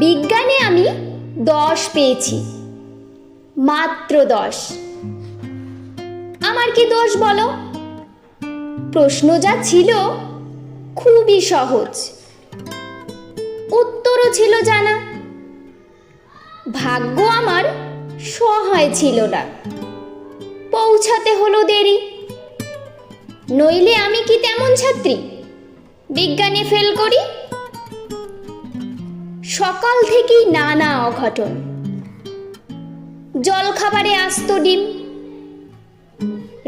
বিজ্ঞানে আমি 10 পেয়েছি, মাত্র 10। আমার কি দোষ বলো? প্রশ্ন যা ছিল খুবই সহজ, উত্তরও ছিল জানা। ভাগ্য আমার সহায় ছিল না, পৌঁছাতে হলো দেরি। নইলে আমি কি তেমন ছাত্রী বিজ্ঞানে ফেল করি? সকাল থেকেই নানা অঘটন। জলখাবারে আস্ত ডিম,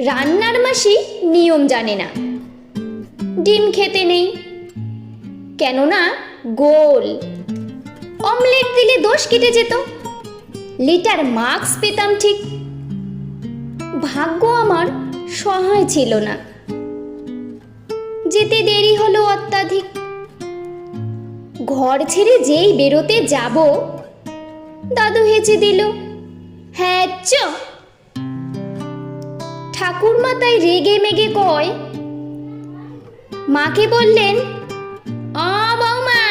রান্নার মাসি নিয়ম জানে না, ডিম খেতে নেই, কেননা গোল। অমলেট দিলে দোষ কেটে যেত, লিটার মার্কস পেতাম ঠিক। ভাগ্য আমার সহায় ছিল না, যেতে দেরি হলো অত্যাধিক। ঘর ছেড়ে যেই বেরোতে যাব, দাদু হেঁচে দিল, হ্যাঁ চ। ঠাকুরমা তাই রেগে মেগে কয়, মাকে বললেন, অ বৌমা,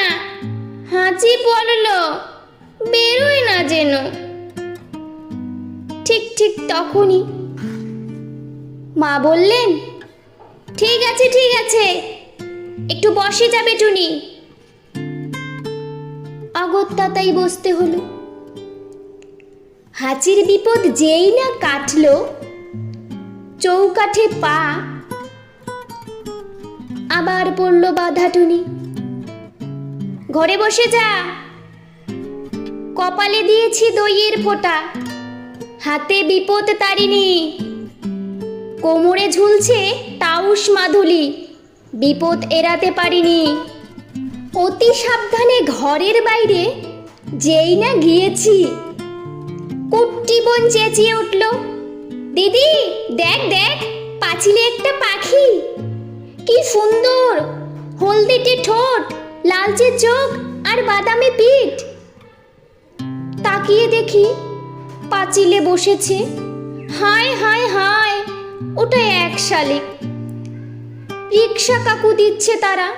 হাঁচি পড়লো, বেরোয় না যেন। ঠিক ঠিক তখনই মা বললেন, ঠিক আছে ঠিক আছে, একটু বসে যাবে টুনি। অগত্যাতাই বসতে হলো। হাঁচির বিপদ যেই না কাটলো, চৌকাঠে পা, আবার পড়লো বাধা টুনি। ঘরে বসে যা, কপালে দিয়েছি দইয়ের ফোঁটা, হাতে বিপদ তারিণী, কোমরে ঝুলছে তাউস মাদুলি, বিপদ এড়াতে পারিনি। অতি সাবধানে ঘরের বাইরে যেই না গিয়েছি, কুট্টি বোন চেঁচিয়ে উঠল, দিদি দেখ দেখ, পাঁচিলে একটা পাখি, কি সুন্দর, হলদেটে ঠোঁট, লালচে চোখ আর বাদামি পিঠ। তাকিয়ে দেখি পাঁচিলে বসেছে, হায় হায় হায়, ওটা এক শালিক। রিক্সা কাকু দিচ্ছে তারা,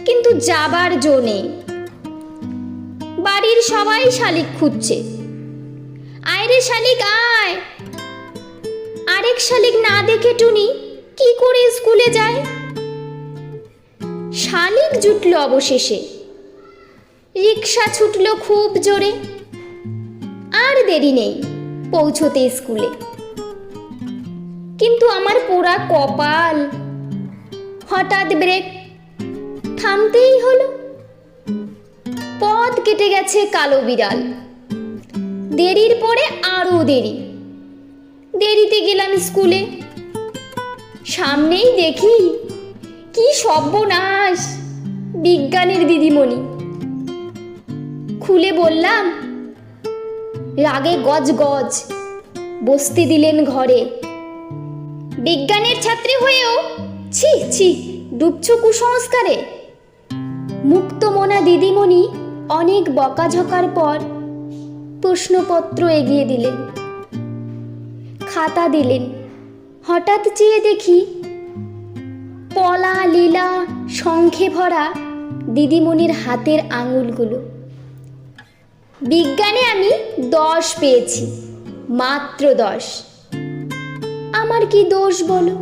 কিন্তু যাবার জো নেই। বাড়ির সবাই শালিক খুঁজছে, আয় রে শালিক আয়। আরেক শালিক না দেখে টুনি কি করে স্কুলে যায়? শালিক জুটল অবশেষে, রিক্সা ছুটলো খুব জোরে। আর দেরি নেই পৌঁছতে স্কুলে। কিন্তু আমার পোড়া কপাল, হঠাৎ ব্রেক, থামতেই হলো। পথ কেটে গেছে কালো বিড়াল। দেরির পরে আরো দেরি, দেরিতে গেলাম স্কুলে। সামনেই দেখি কি সর্বনাশ, বিজ্ঞানের দিদিমণি। খুলে বললাম, রাগে গজ গজ, বসতে দিলেন ঘরে। বিজ্ঞানের ছাত্রী হয়েও ছি ছি, ডুবছো কুসংস্কারে। মুক্তমনা দিদিমণি অনেক বকাঝকার পর প্রশ্নপত্র এগিয়ে দিলেন, খাতা দিলেন। হঠাৎ চেয়ে দেখি পলা লীলা শঙ্খে ভরা দিদিমণির হাতের আঙুলগুলো। বিজ্ঞানে আমি 10 পেয়েছি, মাত্র 10। আমার কি দোষ বলো?